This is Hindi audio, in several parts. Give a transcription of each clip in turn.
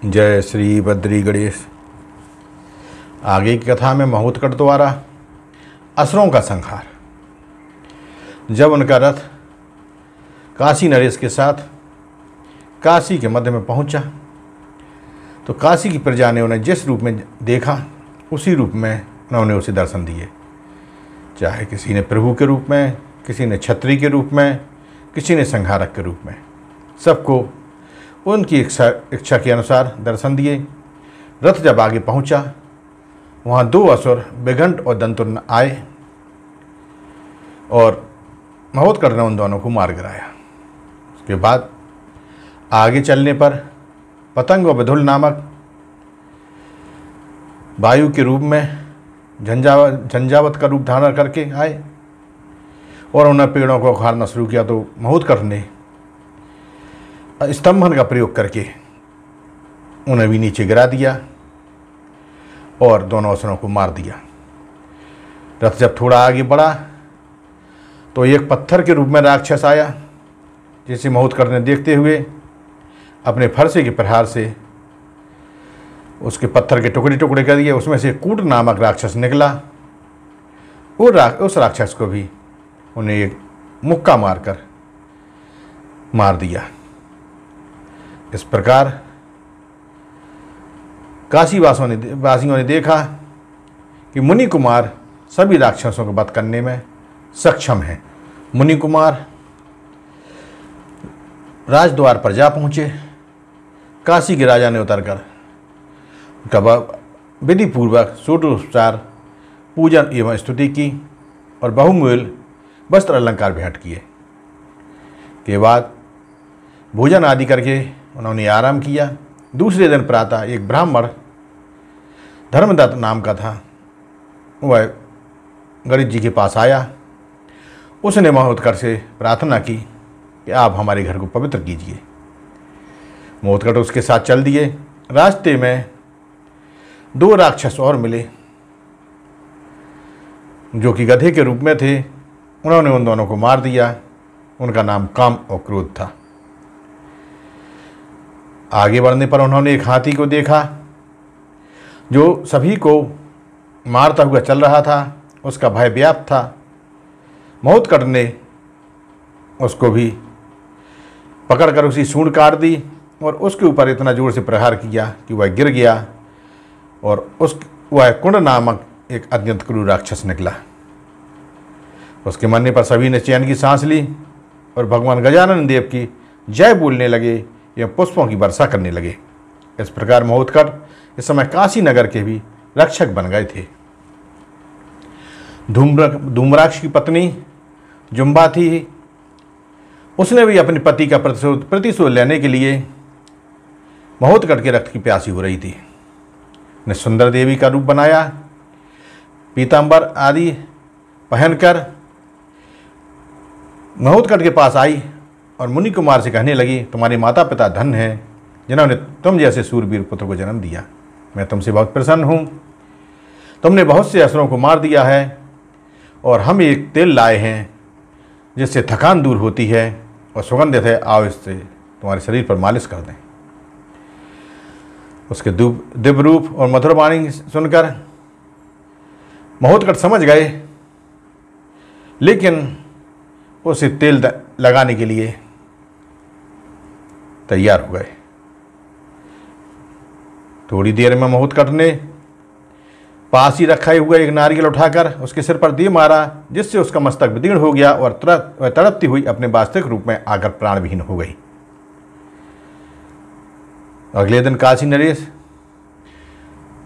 जय श्री बद्री गणेश। आगे की कथा में महोत्कट द्वारा असुरों का संहार। जब उनका रथ काशी नरेश के साथ काशी के मध्य में पहुंचा तो काशी की प्रजा ने उन्हें जिस रूप में देखा उसी रूप में उन्होंने उसे दर्शन दिए। चाहे किसी ने प्रभु के रूप में, किसी ने छत्री के रूप में, किसी ने संहारक के रूप में, सबको उनकी इच्छा के अनुसार दर्शन दिए। रथ जब आगे पहुंचा वहाँ दो असुर बिघंट और दंतुर्न आए और महोत्कट ने उन दोनों को मार गिराया। उसके बाद आगे चलने पर पतंग और विधुल नामक वायु के रूप में झंझावत का रूप धारण करके आए और उन्हें पेड़ों को उखाड़ना शुरू किया। तो महोत्कट ने स्तंभन का प्रयोग करके उन्हें भी नीचे गिरा दिया और दोनों असुरों को मार दिया। रथ जब थोड़ा आगे बढ़ा तो एक पत्थर के रूप में राक्षस आया, जिसे महोत्कट ने देखते हुए अपने फरसे के प्रहार से उसके पत्थर के टुकड़े टुकड़े कर दिए। उसमें से कूट नामक राक्षस निकला। उस राक्षस को भी उन्हें एक मुक्का मारकर मार दिया। इस प्रकार काशी वासियों ने देखा कि मुनि कुमार सभी राक्षसों को वध करने में सक्षम हैं। मुनि कुमार राजद्वार पर जा पहुँचे। काशी के राजा ने उतरकर उनका विधि पूर्वक षोडशोपचार पूजन एवं स्तुति की और बहुमूल्य वस्त्र अलंकार भेंट किए। के बाद भोजन आदि करके उन्होंने आराम किया। दूसरे दिन प्रातः एक ब्राह्मण धर्मदत्त नाम का था, वह गणेश जी के पास आया। उसने महोत्कट से प्रार्थना की कि आप हमारे घर को पवित्र कीजिए। महोत्कट उसके साथ चल दिए। रास्ते में दो राक्षस और मिले जो कि गधे के रूप में थे। उन्होंने उन दोनों को मार दिया। उनका नाम काम और क्रोध था। आगे बढ़ने पर उन्होंने एक हाथी को देखा जो सभी को मारता हुआ चल रहा था। उसका भय व्याप्त था। महोत्कट ने उसको भी पकड़कर उसी सूंड काट दी और उसके ऊपर इतना जोर से प्रहार किया कि वह गिर गया और वह कुंड नामक एक अत्यंत क्रूर राक्षस निकला। उसके मरने पर सभी ने चैन की सांस ली और भगवान गजानन देव की जय बोलने लगे या पुष्पों की वर्षा करने लगे। इस प्रकार महोत्कट इस समय काशी नगर के भी रक्षक बन गए थे। धूम्राक्ष की पत्नी जुम्बा थी। उसने भी अपने पति का प्रतिशोध लेने के लिए महोत्कट के रक्त की प्यासी हो रही थी। ने सुंदर देवी का रूप बनाया। पीतांबर आदि पहनकर महोत्कट के पास आई और मुनि कुमार से कहने लगी, तुम्हारे माता पिता धन्य हैं जिन्होंने तुम जैसे सूरवीर पुत्र को जन्म दिया। मैं तुमसे बहुत प्रसन्न हूँ। तुमने बहुत से असुरों को मार दिया है और हम एक तेल लाए हैं जिससे थकान दूर होती है और सुगंधित है। आओ इससे तुम्हारे शरीर पर मालिश कर दें। उसके दिव्य रूप और मधुर वाणी सुनकर महोत्कट समझ गए, लेकिन उसे तेल लगाने के लिए तैयार हो गए। थोड़ी देर में महोत्कट ने पास ही रखा हुआ एक नारियल उठाकर उसके सिर पर दे मारा, जिससे उसका मस्तक विदीर्ण हो गया और तड़पती हुई अपने वास्तविक रूप में आकर प्राणविहीन हो गई। अगले दिन काशी नरेश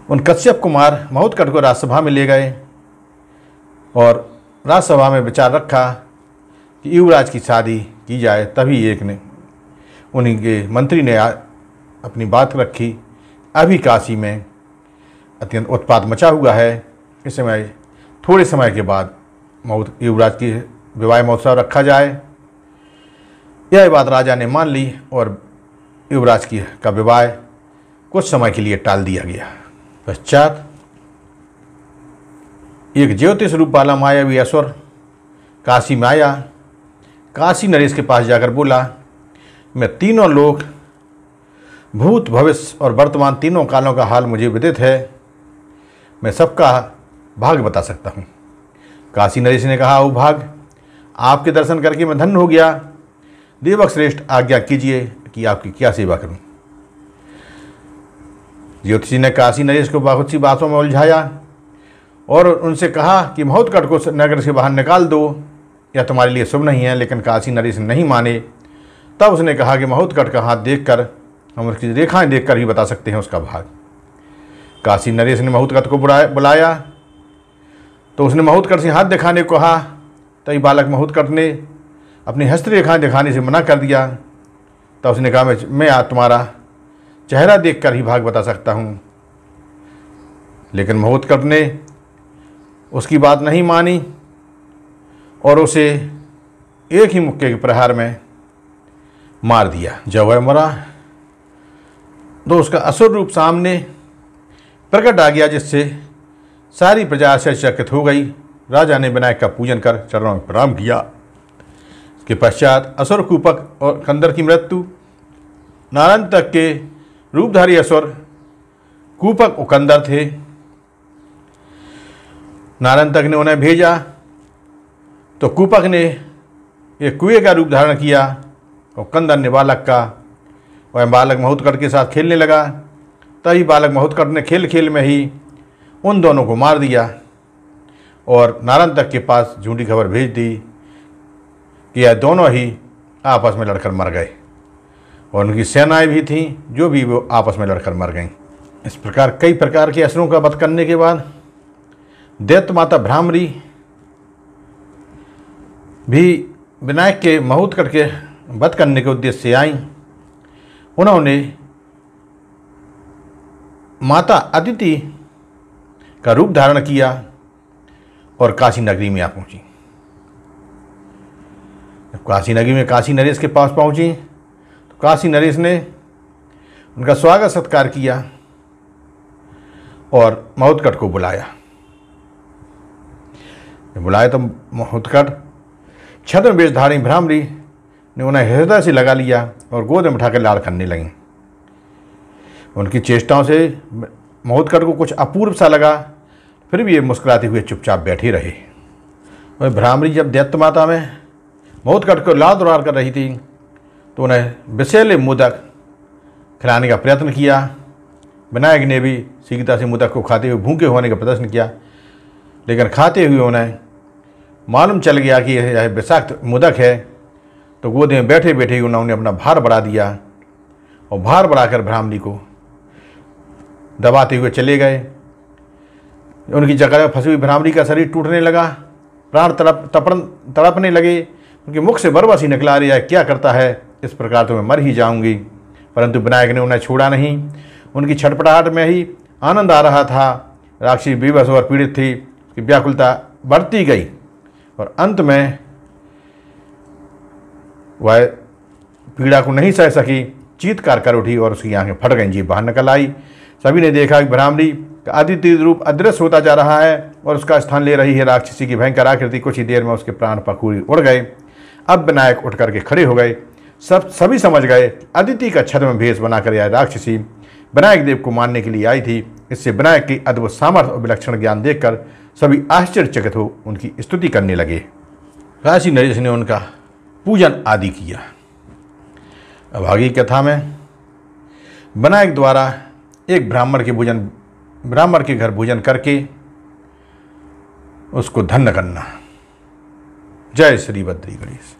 उन कश्यप कुमार महोत्कट को राजसभा में ले गए और राजसभा में विचार रखा कि युवराज की शादी की जाए। तभी एक ने उन्हीं के मंत्री ने अपनी बात रखी। अभी काशी में अत्यंत उत्पात मचा हुआ है। इस समय थोड़े समय के बाद युवराज की विवाह महोत्सव रखा जाए। यह बात राजा ने मान ली और युवराज का विवाह कुछ समय के लिए टाल दिया गया। पश्चात एक ज्योतिष रूप वाला मायावी असुर काशी में आया। काशी नरेश के पास जाकर बोला, मैं तीनों लोग भूत, भविष्य और वर्तमान तीनों कालों का हाल मुझे विदित है। मैं सबका भाग्य बता सकता हूँ। काशी नरेश ने कहा, ओ भाग, आपके दर्शन करके मैं धन्य हो गया। देवक श्रेष्ठ, आज्ञा कीजिए कि आपकी क्या सेवा करूं। ज्योतिषी ने काशी नरेश को बहुत सी बातों में उलझाया और उनसे कहा कि महोत्कट को नगर से बाहर निकाल दो, यह तुम्हारे लिए शुभ नहीं है। लेकिन काशी नरेश नहीं माने। तब उसने कहा कि महोत्कट का हाथ देखकर, हम उसकी रेखाएं देखकर ही बता सकते हैं उसका भाग। काशी नरेश ने महोत्कट को बुलाया तो उसने महोत्कट से हाथ दिखाने को कहा। तभी बालक महोत्कट ने अपनी हस्तरेखाएं दिखाने से मना कर दिया। तब उसने कहा, मैं आज तुम्हारा चेहरा देखकर ही भाग बता सकता हूँ। लेकिन महोत्कट ने उसकी बात नहीं मानी और उसे एक ही मुक्के के प्रहार में मार दिया। जब वह मरा तो उसका असुर रूप सामने प्रकट आ गया, जिससे सारी प्रजा आश्चर्यचकित हो गई। राजा ने विनायक का पूजन कर चरणों में प्रणाम किया। इसके पश्चात असुर कूपक और कंदर की मृत्यु। नारायणतक के रूपधारी असुर कूपक और कंदर थे। नारायणतक ने उन्हें भेजा तो कूपक ने एक कुएं का रूप धारण किया और कंदर ने बालक का। वह बालक महोत्कट के साथ खेलने लगा। तभी बालक महोत्कट ने खेल खेल में ही उन दोनों को मार दिया और नारायणतक के पास झूठी खबर भेज दी कि यह दोनों ही आपस में लड़कर मर गए और उनकी सेनाएं भी थीं जो भी वो आपस में लड़कर मर गईं। इस प्रकार कई प्रकार के असुरों का वध करने के बाद दैत्य माता भ्रामरी भी विनायक के महोत्कट के वध करने के उद्देश्य से आईं। उन्होंने माता अदिति का रूप धारण किया और काशी नगरी में आ पहुंची। जब काशी नगरी में काशी नरेश के पास पहुंची तो काशी नरेश ने उनका स्वागत सत्कार किया और महोत्कट को बुलाया। बुलाया तो महोत्कट छद्म वेशधारी भ्रामरी ने उन्हें हृदय से लगा लिया और गोद में उठाकर लाड़ करने लगी। उनकी चेष्टाओं से महोत्कट को कुछ अपूर्व सा लगा, फिर भी ये मुस्कुराते हुए चुपचाप बैठे रहे। वह भ्रामरी जब दैत्य माता में महोत्कट को लाड़ दुलार कर रही थी तो उन्हें विषैले मोदक खिलाने का प्रयत्न किया। विनायक ने भी शीघ्रता से मोदक को खाते हुए भूखे होने का प्रदर्शन किया, लेकिन खाते हुए उन्हें मालूम चल गया कि यह विषाक्त मोदक है। तो गोद में बैठे बैठे उन्होंने अपना भार बढ़ा दिया और भार बढ़ाकर भ्रामरी को दबाते हुए चले गए। उनकी जगह फंसी हुई भ्रामरी का शरीर टूटने लगा, प्राण तड़पने लगे। उनके मुख से बरबस ही निकला रहा है, क्या करता है, इस प्रकार तो मैं मर ही जाऊंगी। परंतु विनायक ने उन्हें छोड़ा नहीं। उनकी छटपटाहट में ही आनंद आ रहा था। राक्षसी बेबस और पीड़ित थी, उसकी व्याकुलता बढ़ती गई और अंत में वह पीड़ा को नहीं सह सकी, चीत्कार कर उठी और उसकी आंखें फट गईं, जीभ बाहर निकल आई। सभी ने देखा कि भ्रामरी का आदित्य रूप अदृश्य होता जा रहा है और उसका स्थान ले रही है राक्षसी की भयंकर आकृति। कुछ ही देर में उसके प्राण पखूरी उड़ गए। अब विनायक उठ करके खड़े हो गए। सभी समझ गए अदिति का छद्म भेष बनाकर यह राक्षसी विनायक देव को मारने के लिए आई थी। इससे विनायक की अद्भुत सामर्थ्य और विलक्षण ज्ञान देखकर सभी आश्चर्यचकित हो उनकी स्तुति करने लगे। काशी नरेश ने उनका पूजन आदि किया। अब आगे कथा में विनायक द्वारा एक ब्राह्मण के घर भोजन करके उसको धन्य करना। जय श्री बद्री गणेश।